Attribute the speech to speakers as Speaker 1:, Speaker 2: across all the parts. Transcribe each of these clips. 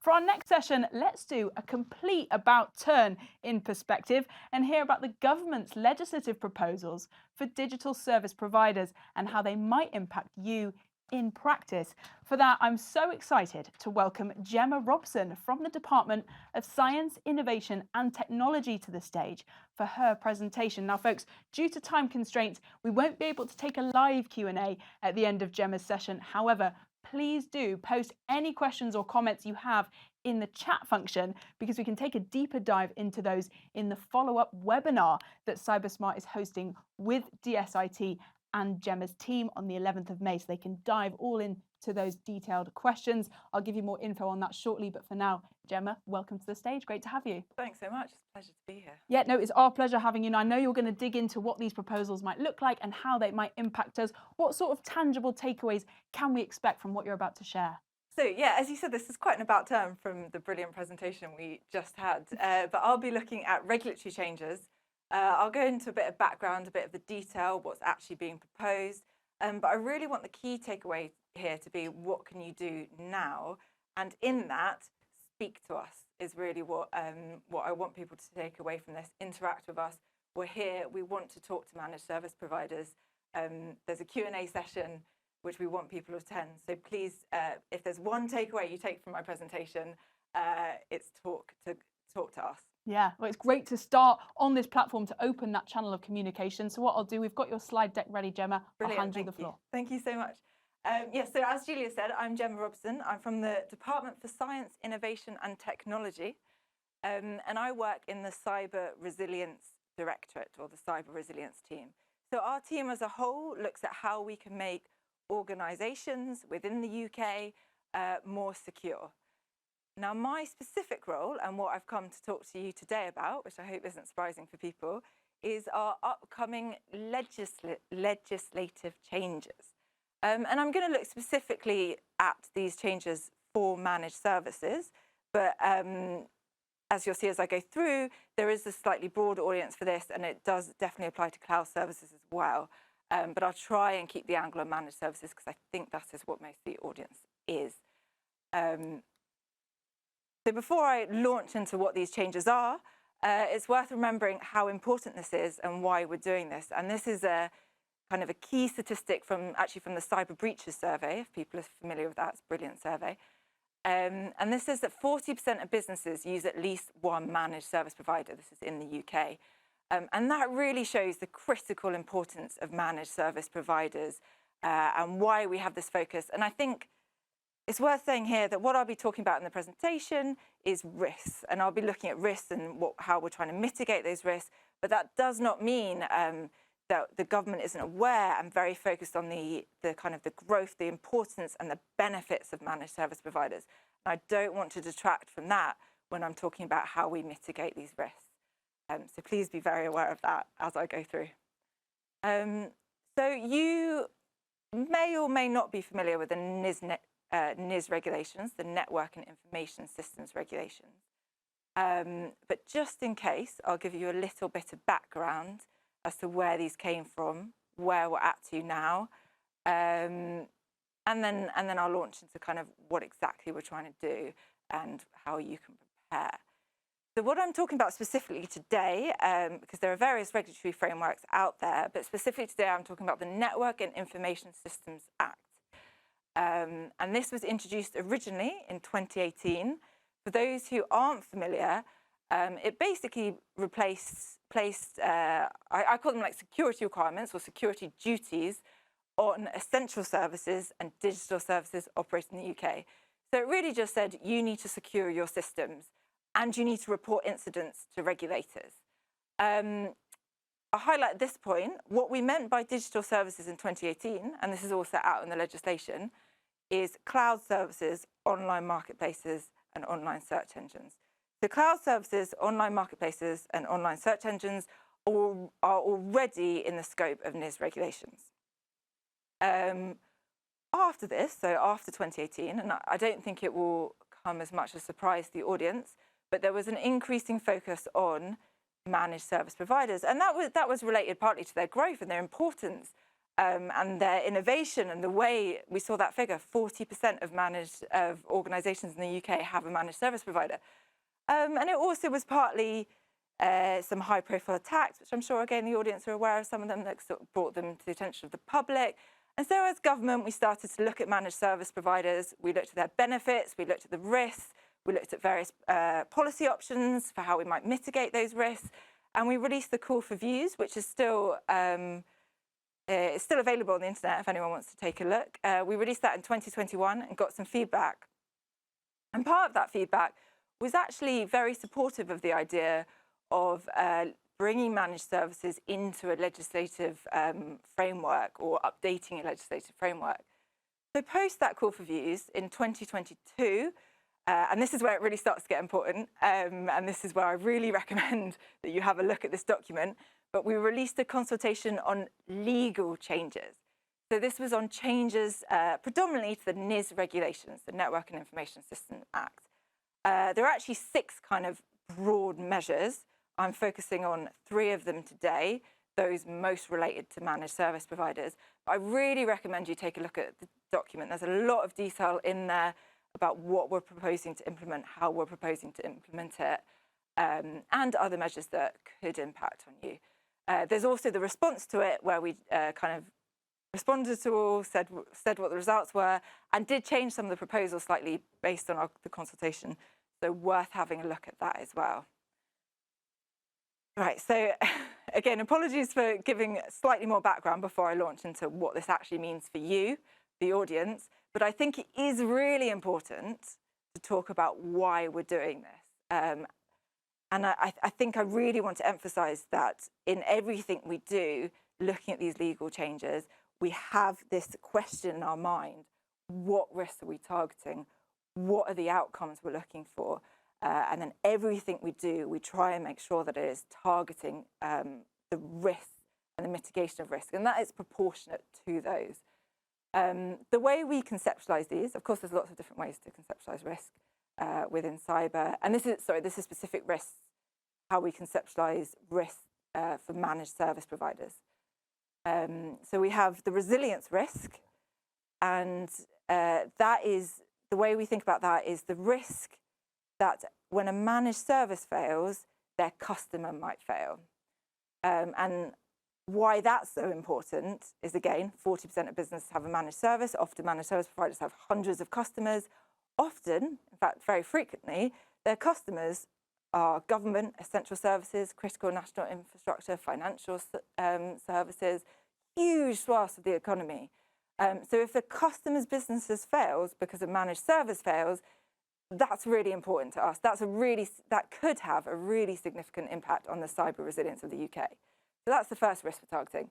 Speaker 1: For our next session, let's do a complete about turn in perspective and hear about the government's legislative proposals for digital service providers and how they might impact you in practice. For that, I'm so excited to welcome Gemma Robson from the Department of Science, Innovation and Technology to the stage for her presentation. Now, folks, due to time constraints, we won't be able to take a live Q&A at the end of Gemma's session. However, please do post any questions or comments you have in the chat function, because we can take a deeper dive into those in the follow-up webinar that CyberSmart is hosting with DSIT and Gemma's team on the 11th of May, so they can dive all into those detailed questions. I'll give you more info on that shortly, but for now, Gemma, welcome to the stage. Great to have you.
Speaker 2: Thanks so much. It's a pleasure to be here.
Speaker 1: Yeah, no, it's our pleasure having you. And I know you're going to dig into what these proposals might look like and how they might impact us. What sort of tangible takeaways can we expect from what you're about to share?
Speaker 2: So yeah, as you said, this is quite an about turn from the brilliant presentation we just had, but I'll be looking at regulatory changes. I'll go into a bit of background, a bit of the detail, what's actually being proposed, but I really want the key takeaway here to be what can you do now, and in that, speak to us is really what I want people to take away from this. Interact with us. We're here. We want to talk to managed service providers. There's a Q&A session which we want people to attend. So please, if there's one takeaway you take from my presentation, it's talk to us.
Speaker 1: Yeah, well, it's great to start on this platform to open that channel of communication. So what I'll do, we've got your slide deck ready, Gemma.
Speaker 2: Brilliant,
Speaker 1: I'll hand you the floor.
Speaker 2: Thank you so much. Yes, so as Julia said, I'm Gemma Robson. I'm from the Department for Science, Innovation and Technology, and I work in the Cyber Resilience Directorate, or the Cyber Resilience team. So our team as a whole looks at how we can make organisations within the UK more secure. Now, my specific role, and what I've come to talk to you today about, which I hope isn't surprising for people, is our upcoming legislative changes. And I'm going to look specifically at these changes for managed services, but as you'll see as I go through, there is a slightly broader audience for this, and it does definitely apply to cloud services as well. But I'll try and keep the angle on managed services because I think that is what most of the audience is. So before I launch into what these changes are, it's worth remembering how important this is and why we're doing this. And this is a kind of a key statistic from the Cyber Breaches Survey, if people are familiar with that. It's a brilliant survey. And this says that 40% of businesses use at least one managed service provider. This is in the UK. And that really shows the critical importance of managed service providers and why we have this focus. And I think it's worth saying here that what I'll be talking about in the presentation is risks, and I'll be looking at risks and how we're trying to mitigate those risks. But that does not mean that the government isn't aware and very focused on the kind of the growth, the importance and the benefits of managed service providers. And I don't want to detract from that when I'm talking about how we mitigate these risks. So please be very aware of that as I go through. So you may or may not be familiar with the NIS regulations, the Network and Information Systems regulations. But just in case, I'll give you a little bit of background as to where these came from, where we're at to now, and then I'll launch into kind of what exactly we're trying to do and how you can prepare. So what I'm talking about specifically today, because there are various regulatory frameworks out there, but specifically today I'm talking about the Network and Information Systems Act. And this was introduced originally in 2018. For those who aren't familiar, it basically placed, I call them like security requirements or security duties on essential services and digital services operating in the UK. So it really just said you need to secure your systems and you need to report incidents to regulators. I highlight at this point what we meant by digital services in 2018, and this is all set out in the legislation, is cloud services, online marketplaces, and online search engines. So cloud services, online marketplaces, and online search engines are already in the scope of NIS regulations. After this, so after 2018, and I don't think it will come as much as a surprise to the audience, but there was an increasing focus on managed service providers, and that was related partly to their growth and their importance. and their innovation and the way we saw that figure, 40% of organisations in the UK have a managed service provider. And it also was partly some high-profile attacks, which I'm sure, again, the audience are aware of some of them, that sort of brought them to the attention of the public. And so as government, we started to look at managed service providers. We looked at their benefits, we looked at the risks, we looked at various policy options for how we might mitigate those risks. And we released the call for views, which is still it's still available on the internet if anyone wants to take a look. We released that in 2021 and got some feedback. And part of that feedback was actually very supportive of the idea of bringing managed services into a legislative framework or updating a legislative framework. So post that call for views in 2022, and this is where it really starts to get important, and this is where I really recommend that you have a look at this document, but we released a consultation on legal changes. So this was on changes predominantly to the NIS regulations, the Network and Information Systems Act. There are actually 6 kind of broad measures. I'm focusing on 3 of them today, those most related to managed service providers. But I really recommend you take a look at the document. There's a lot of detail in there about what we're proposing to implement, how we're proposing to implement it, and other measures that could impact on you. There's also the response to it, where we kind of responded to all, said what the results were, and did change some of the proposals slightly based on the consultation. So worth having a look at that as well. Right, so again, apologies for giving slightly more background before I launch into what this actually means for you, the audience, but I think it is really important to talk about why we're doing this. And I think I really want to emphasize that in everything we do, looking at these legal changes, we have this question in our mind: what risks are we targeting? What are the outcomes we're looking for? And then everything we do, we try and make sure that it is targeting the risk and the mitigation of risk, and that is proportionate to those. The way we conceptualize these, of course, there's lots of different ways to conceptualize risk within cyber, and this is specific risks, how we conceptualize risk for managed service providers. So we have the resilience risk, and that is, the way we think about that is the risk that when a managed service fails, their customer might fail. And why that's so important is, again, 40% of businesses have a managed service. Often managed service providers have hundreds of customers. Often, in fact, very frequently, their customers are government, essential services, critical national infrastructure, financial services, huge swaths of the economy. So if the customer's businesses fails because a managed service fails, that's really important to us. That could have a really significant impact on the cyber resilience of the UK. So that's the first risk we're targeting.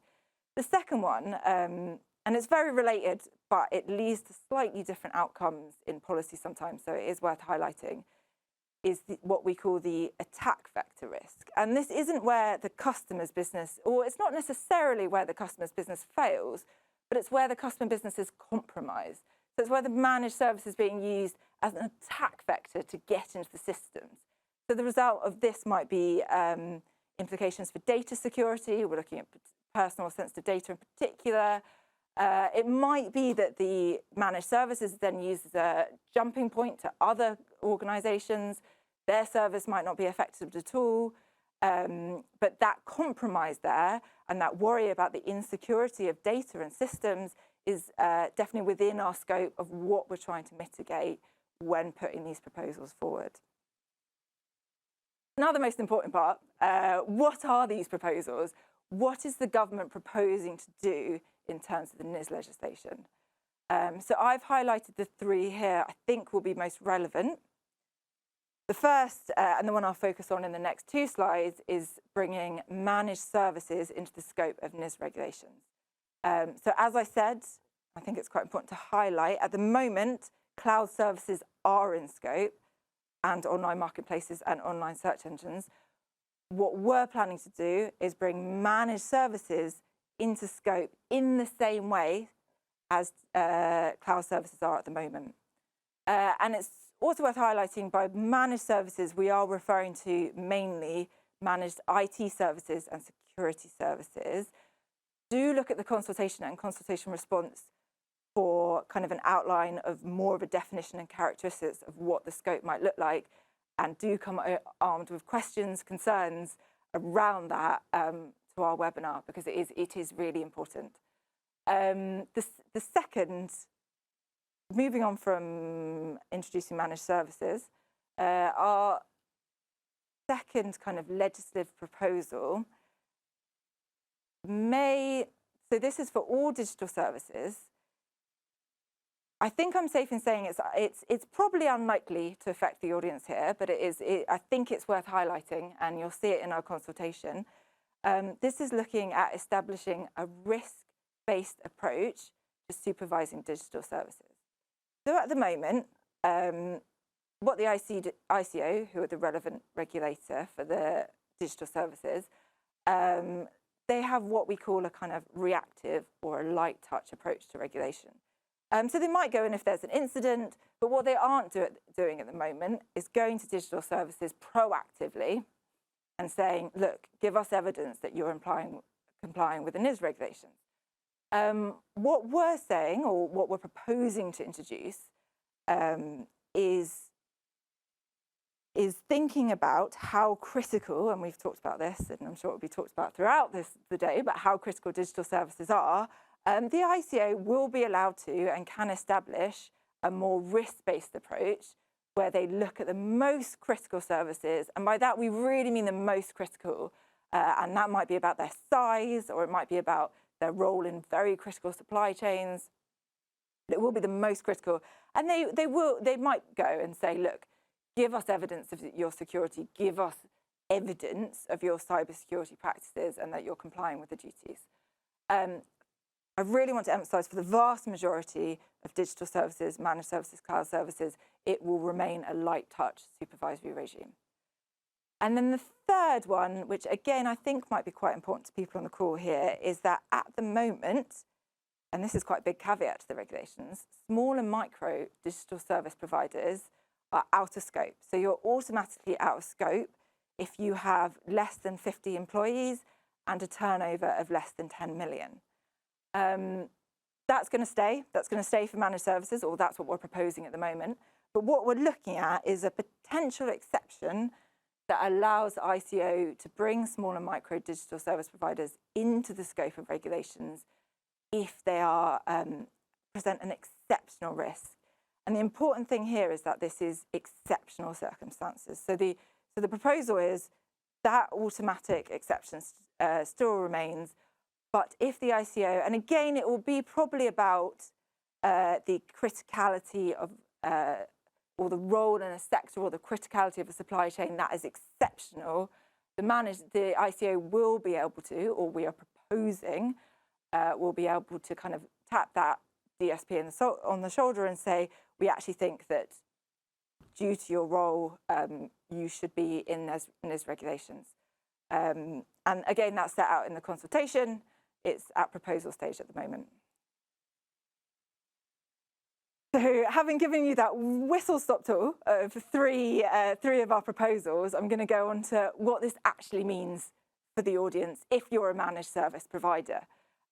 Speaker 2: The second one, and it's very related, but it leads to slightly different outcomes in policy sometimes, so it is worth highlighting, is what we call the attack vector risk. And this isn't where the customer's business, or it's not necessarily where the customer's business fails, but it's where the customer business is compromised. So it's where the managed service is being used as an attack vector to get into the systems. So the result of this might be implications for data security. We're looking at personal sensitive data in particular. It might be that the managed service is then used as a jumping point to other organisations. Their service might not be affected at all. But that compromise there and that worry about the insecurity of data and systems is definitely within our scope of what we're trying to mitigate when putting these proposals forward. Now the most important part, what are these proposals? What is the government proposing to do in terms of the NIS legislation? So I've highlighted the 3 here I think will be most relevant. The first, and the one I'll focus on in the next 2 slides, is bringing managed services into the scope of NIS regulations. So as I said, I think it's quite important to highlight, at the moment, cloud services are in scope, and online marketplaces and online search engines. What we're planning to do is bring managed services into scope in the same way as cloud services are at the moment. And it's also worth highlighting, by managed services, we are referring to mainly managed IT services and security services. do look at the consultation and consultation response for kind of an outline of more of a definition and characteristics of what the scope might look like, and do come armed with questions, concerns around that to our webinar, because it is really important. The second, moving on from introducing managed services, our second kind of legislative proposal so this is for all digital services. I think I'm safe in saying it's probably unlikely to affect the audience here, but I think it's worth highlighting, and you'll see it in our consultation. This is looking at establishing a risk-based approach to supervising digital services. So at the moment, what the ICO, who are the relevant regulator for the digital services, they have what we call a kind of reactive or a light touch approach to regulation. So they might go in if there's an incident, but what they aren't doing at the moment is going to digital services proactively and saying, look, give us evidence that you're complying with the NIS regulations. What we're saying, or what we're proposing to introduce, is thinking about how critical, and we've talked about this, and I'm sure it will be talked about throughout the day, but how critical digital services are. The ICO will be allowed to and can establish a more risk-based approach where they look at the most critical services, and by that we really mean the most critical, and that might be about their size, or it might be about their role in very critical supply chains. It will be the most critical, and they might go and say, look, give us evidence of your security, give us evidence of your cybersecurity practices and that you're complying with the duties. I really want to emphasize, for the vast majority of digital services, managed services, cloud services, it will remain a light touch supervisory regime. And then the third one, which again I think might be quite important to people on the call here, is that at the moment, and this is quite a big caveat to the regulations, small and micro digital service providers are out of scope. So you're automatically out of scope if you have less than 50 employees and a turnover of less than 10 million. That's going to stay. That's going to stay for managed services, or that's what we're proposing at the moment. But what we're looking at is a potential exception that allows ICO to bring small and micro digital service providers into the scope of regulations if they are present an exceptional risk. And the important thing here is that this is exceptional circumstances. So the proposal is that automatic exception still remains, but if the ICO, and again, it will be probably about the criticality of, or the role in a sector, or the criticality of a supply chain that is exceptional, the ICO will be able to, or we are proposing, will be able to kind of tap that DSP on the shoulder and say, we actually think that due to your role, you should be in those regulations. And again, that's set out in the consultation. It's at proposal stage at the moment. So having given you that whistle-stop tour of three of our proposals, I'm going to go on to what this actually means for the audience if you're a managed service provider.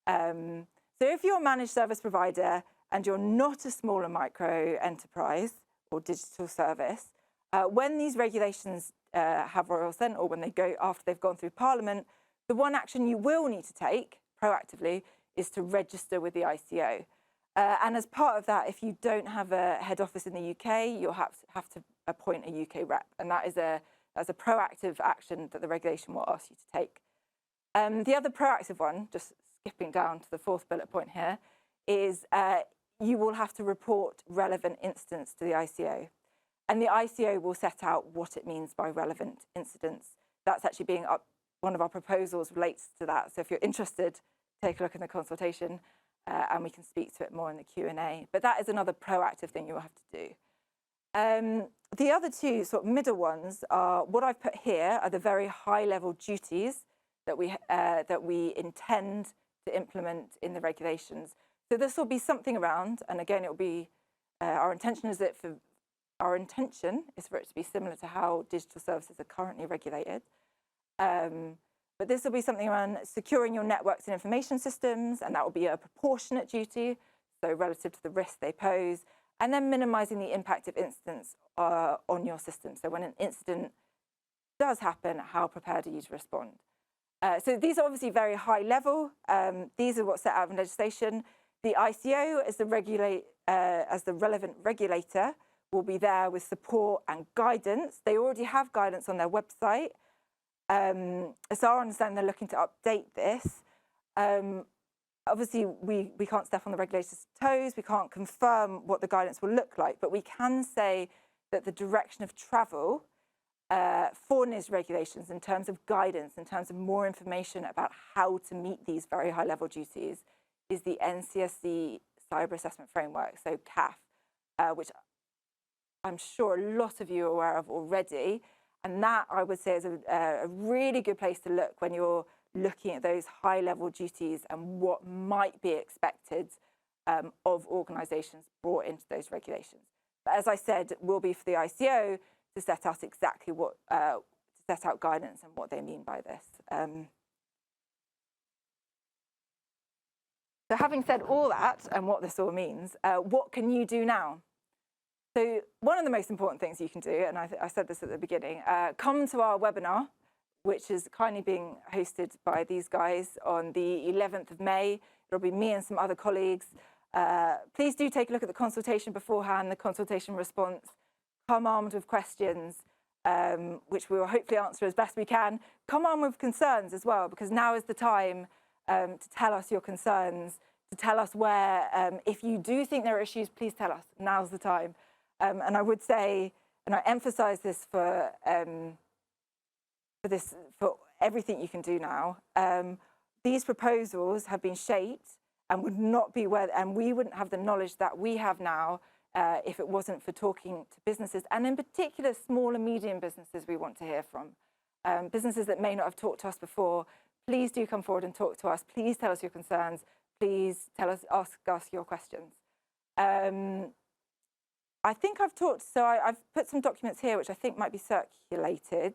Speaker 2: So if you're a managed service provider and you're not a small and micro enterprise or digital service, when these regulations have royal assent, or when they go after they've gone through Parliament, the one action you will need to take proactively is to register with the ICO. And as part of that, if you don't have a head office in the UK, you'll have to appoint a UK rep, and that's a proactive action that the regulation will ask you to take. The other proactive one, just skipping down to the fourth bullet point here, is you will have to report relevant incidents to the ICO. And the ICO will set out what it means by relevant incidents. That's actually being one of our proposals relates to that. So if you're interested, take a look in the consultation and we can speak to it more in the Q&A. But that is another proactive thing you will have to do. The other two sort of middle ones are, what I've put here are the very high level duties that we intend to implement in the regulations. So this will be something around, and again, it will be, our intention is for it to be similar to how digital services are currently regulated. But But this will be something around securing your networks and information systems, and that will be a proportionate duty, so relative to the risk they pose, and then minimizing the impact of incidents on your system. So when an incident does happen, how prepared are you to respond? So these are obviously very high level. These are what's set out in legislation. The ICO, as the relevant regulator, will be there with support and guidance. They already have guidance on their website. As our understanding, they're looking to update this. Obviously, we can't step on the regulator's toes. We can't confirm what the guidance will look like, but we can say that the direction of travel for NIS regulations in terms of guidance, in terms of more information about how to meet these very high-level duties, is the NCSC Cyber Assessment Framework, so CAF, which I'm sure a lot of you are aware of already. And that, I would say, is a really good place to look when you're looking at those high-level duties and what might be expected of organisations brought into those regulations. But as I said, it will be for the ICO to set out exactly what, to set out guidance and what they mean by this. So having said all that and what this all means, what can you do now? So one of the most important things you can do, and I said this at the beginning, come to our webinar, which is kindly being hosted by these guys on the 11th of May. It'll be me and some other colleagues. Please do take a look at the consultation beforehand, the consultation response. Come armed with questions, which we will hopefully answer as best we can. Come armed with concerns as well, because now is the time to tell us your concerns, to tell us where, if you do think there are issues, please tell us. Now's the time. And I would say, and I emphasize this for everything you can do now, these proposals have been shaped and would not be and we wouldn't have the knowledge that we have now if it wasn't for talking to businesses, and in particular small and medium businesses we want to hear from. Businesses that may not have talked to us before, please do come forward and talk to us. Please tell us your concerns. Please ask us your questions. I think I've talked, so I've put some documents here which I think might be circulated,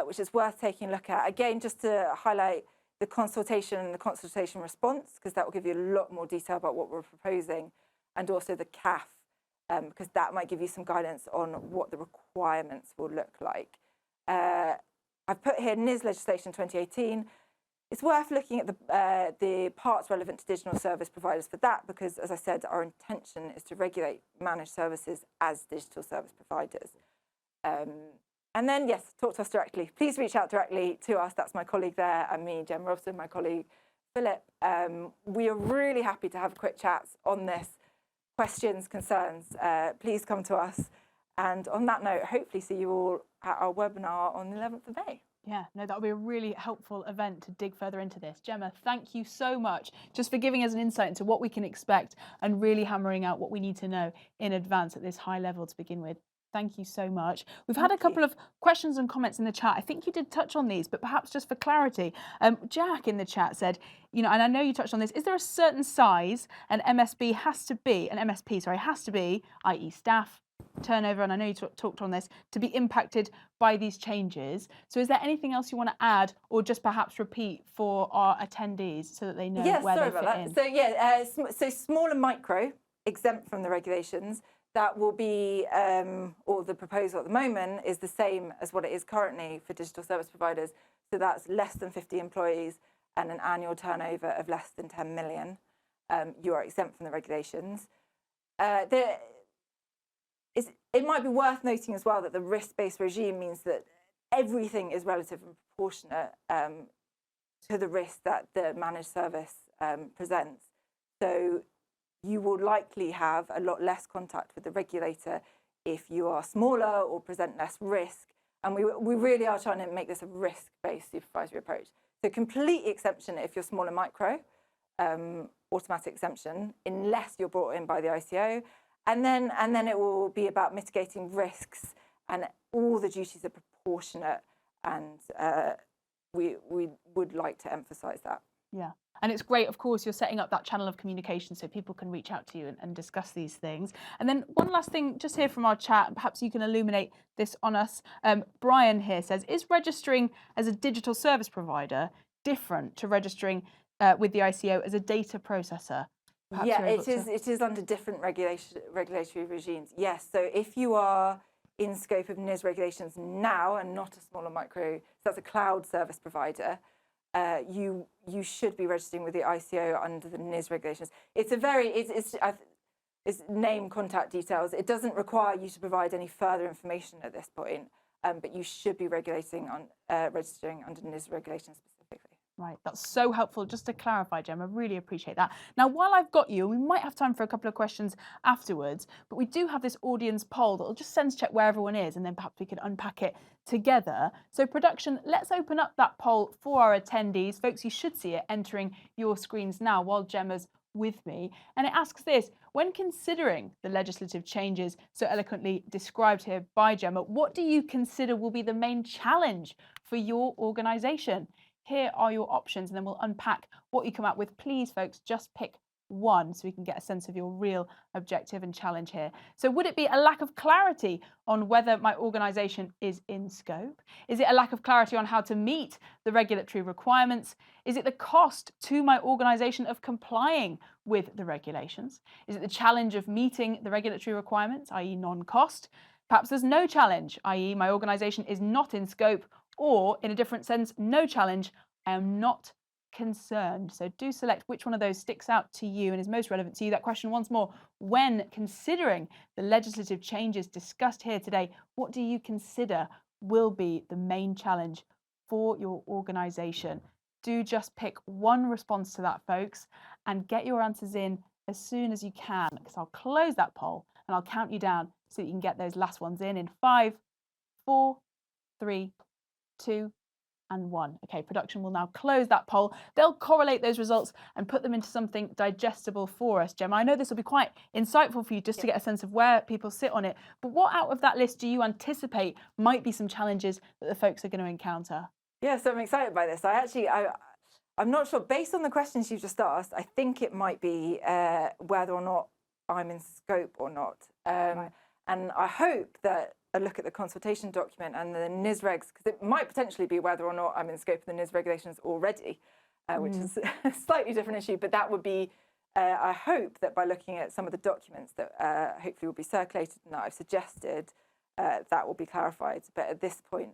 Speaker 2: which is worth taking a look at. Again, just to highlight the consultation and the consultation response, because that will give you a lot more detail about what we're proposing, and also the CAF, because that might give you some guidance on what the requirements will look like. I've put here NIS legislation 2018. It's worth looking at the parts relevant to digital service providers for that, because, as I said, our intention is to regulate managed services as digital service providers. And then, yes, talk to us directly. Please reach out directly to us. That's my colleague there, and me, Jem Robson, my colleague, Philip. We are really happy to have quick chats on this. Questions, concerns, please come to us. And on that note, hopefully see you all at our webinar on the 11th of May.
Speaker 1: Yeah, no, that would be a really helpful event to dig further into this. Gemma, thank you so much just for giving us an insight into what we can expect and really hammering out what we need to know in advance at this high level to begin with. Thank you so much. We've had a couple of questions and comments in the chat. I think you did touch on these, but perhaps just for clarity, Jack in the chat said, you know, and I know you touched on this, is there a certain size an MSP has to be, i.e. staff, turnover, and I know you talked on this, to be impacted by these changes? So is there anything else you want to add, or just perhaps repeat for our attendees so that they know where they fit in?
Speaker 2: So yeah, so small and micro, exempt from the regulations. That will be, or the proposal at the moment is the same as what it is currently for digital service providers. So that's less than 50 employees and an annual turnover of less than 10 million. You are exempt from the regulations. It might be worth noting as well that the risk-based regime means that everything is relative and proportionate to the risk that the managed service presents. So you will likely have a lot less contact with the regulator if you are smaller or present less risk. And we really are trying to make this a risk-based supervisory approach. So complete exemption if you're small and micro, automatic exemption, unless you're brought in by the ICO. And then it will be about mitigating risks, and all the duties are proportionate, and we would like to emphasise that.
Speaker 1: Yeah. And it's great, of course, you're setting up that channel of communication so people can reach out to you and discuss these things. And then one last thing, just here from our chat, perhaps you can illuminate this on us. Brian here says, is registering as a digital service provider different to registering with the ICO as a data processor? Perhaps
Speaker 2: yeah, it is under different regulatory regimes. Yes, so if you are in scope of NIS regulations now and not a smaller micro, so that's a cloud service provider, you should be registering with the ICO under the NIS regulations. It's name, contact details. It doesn't require you to provide any further information at this point, but you should be registering under NIS regulations specifically.
Speaker 1: Right, that's so helpful. Just to clarify, Gem, I really appreciate that. Now, while I've got you, we might have time for a couple of questions afterwards, but we do have this audience poll that will just sense check where everyone is, and then perhaps we can unpack it together. So production, let's open up that poll for our attendees. Folks, you should see it entering your screens now while Gemma's with me. And it asks this: when considering the legislative changes so eloquently described here by Gemma, what do you consider will be the main challenge for your organisation? Here are your options, and then we'll unpack what you come up with. Please, folks, just pick one so we can get a sense of your real objective and challenge here. So would it be a lack of clarity on whether my organisation is in scope? Is it a lack of clarity on how to meet the regulatory requirements? Is it the cost to my organisation of complying with the regulations? Is it the challenge of meeting the regulatory requirements, i.e. non-cost? Perhaps there's no challenge, i.e. my organisation is not in scope, or in a different sense, no challenge, I am not concerned. So do select which one of those sticks out to you and is most relevant to you. That question once more: when considering the legislative changes discussed here today, what do you consider will be the main challenge for your organisation? Do just pick one response to that, folks, and get your answers in as soon as you can, because I'll close that poll and I'll count you down so that you can get those last ones in 5, 4, 3, 2, and 1. Okay, production will now close that poll. They'll correlate those results and put them into something digestible for us, Gemma. I know this will be quite insightful for you just to get a sense of where people sit on it. But what out of that list do you anticipate might be some challenges that the folks are going to encounter?
Speaker 2: Yeah, so I'm excited by this. I'm not sure. Based on the questions you've just asked, I think it might be whether or not I'm in scope or not. Right. And I hope that a look at the consultation document and the NIS regs, because it might potentially be whether or not I'm in scope of the NIS regulations already, which is a slightly different issue. But that would be, I hope that by looking at some of the documents that hopefully will be circulated and that I've suggested, that will be clarified. But at this point,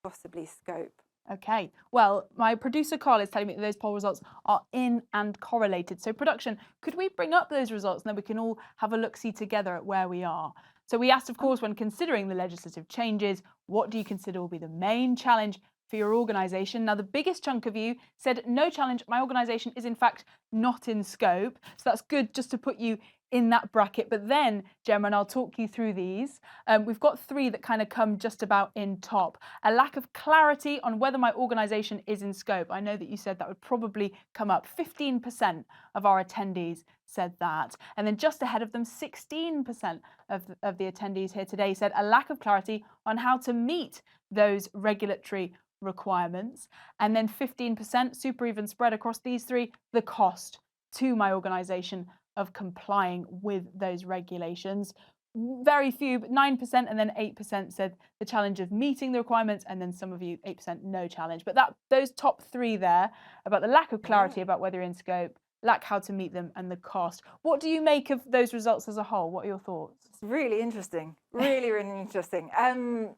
Speaker 2: possibly scope.
Speaker 1: Okay, well, my producer Carl is telling me that those poll results are in and correlated. So production, could we bring up those results and then we can all have a look-see together at where we are? So we asked, of course, when considering the legislative changes, what do you consider will be the main challenge for your organisation? Now, the biggest chunk of you said no challenge. My organisation is in fact not in scope. So that's good just to put you in that bracket. But then, Gemma, and I'll talk you through these, we've got 3 that kind of come just about in top. A lack of clarity on whether my organisation is in scope. I know that you said that would probably come up. 15% of our attendees said that. And then just ahead of them, 16% of the attendees here today said a lack of clarity on how to meet those regulatory requirements. And then 15%, super even spread across these 3, the cost to my organisation of complying with those regulations. Very few, but 9% and then 8% said the challenge of meeting the requirements, and then some of you, 8%, no challenge. But those top 3 there, about the lack of clarity about whether you're in scope, lack how to meet them, and the cost. What do you make of those results as a whole? What are your thoughts?
Speaker 2: It's really interesting, really, really interesting. So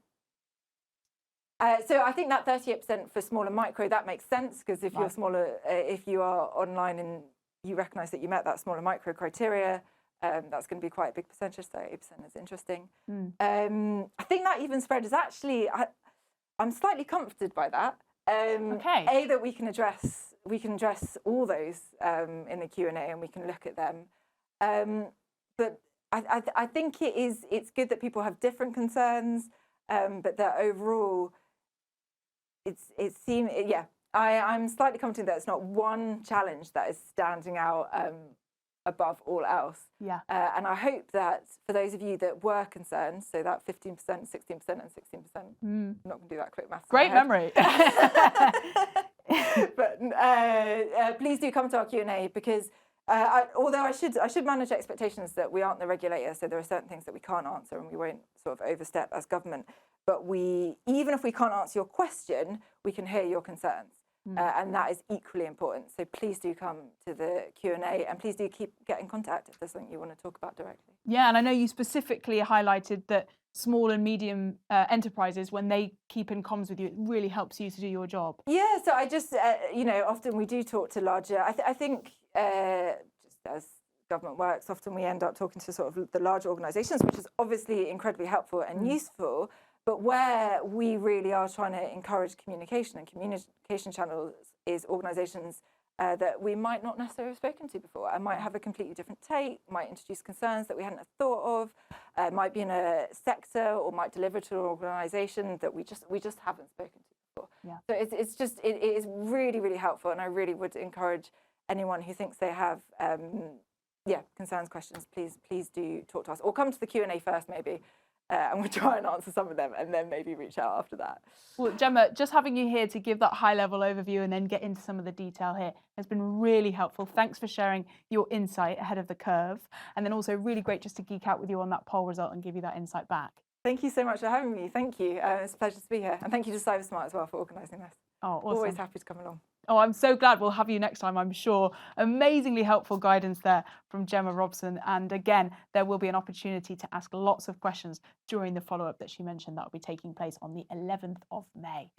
Speaker 2: I think that 38% for small and micro, that makes sense, because if you're smaller, if you are online and you recognise that you met that small and micro criteria, that's going to be quite a big percentage. So 8% is interesting. I think that even spread is actually, I'm slightly comforted by that.
Speaker 1: Okay.
Speaker 2: That we can address all those in the Q&A and we can look at them. But I think it's good that people have different concerns, but that overall, I'm slightly confident that it's not one challenge that is standing out above all else.
Speaker 1: Yeah.
Speaker 2: And I hope that for those of you that were concerned, so that 15%, 16%, and 16%, I'm not going to do that quick maths.
Speaker 1: Great memory.
Speaker 2: But please do come to our Q&A because although I should manage expectations that we aren't the regulator, so there are certain things that we can't answer and we won't sort of overstep as government. But even if we can't answer your question, we can hear your concerns. And that is equally important. So please do come to the Q&A and please do keep getting in contact if there's something you want to talk about directly. Yeah,
Speaker 1: and I know you specifically highlighted that small and medium enterprises, when they keep in comms with you, it really helps you to do your job.
Speaker 2: Yeah, so I just, often we do talk to larger, I think just as government works, often we end up talking to sort of the larger organisations, which is obviously incredibly helpful and useful. But where we really are trying to encourage communication and communication channels is organisations that we might not necessarily have spoken to before and might have a completely different take, might introduce concerns that we hadn't thought of, might be in a sector or might deliver to an organisation that we just haven't spoken to before. So it is really, really helpful, and I really would encourage anyone who thinks they have concerns, questions, please do talk to us or come to the Q&A first maybe. And we'll try and answer some of them and then maybe reach out after that.
Speaker 1: Well, Gemma, just having you here to give that high-level overview and then get into some of the detail here has been really helpful. Thanks for sharing your insight ahead of the curve. And then also really great just to geek out with you on that poll result and give you that insight back.
Speaker 2: Thank you so much for having me. Thank you. It's a pleasure to be here. And thank you to CyberSmart as well for organising this.
Speaker 1: Oh, awesome.
Speaker 2: Always happy to come along.
Speaker 1: Oh, I'm so glad. We'll have you next time, I'm sure. Amazingly helpful guidance there from Gemma Robson. And again, there will be an opportunity to ask lots of questions during the follow-up that she mentioned that will be taking place on the 11th of May.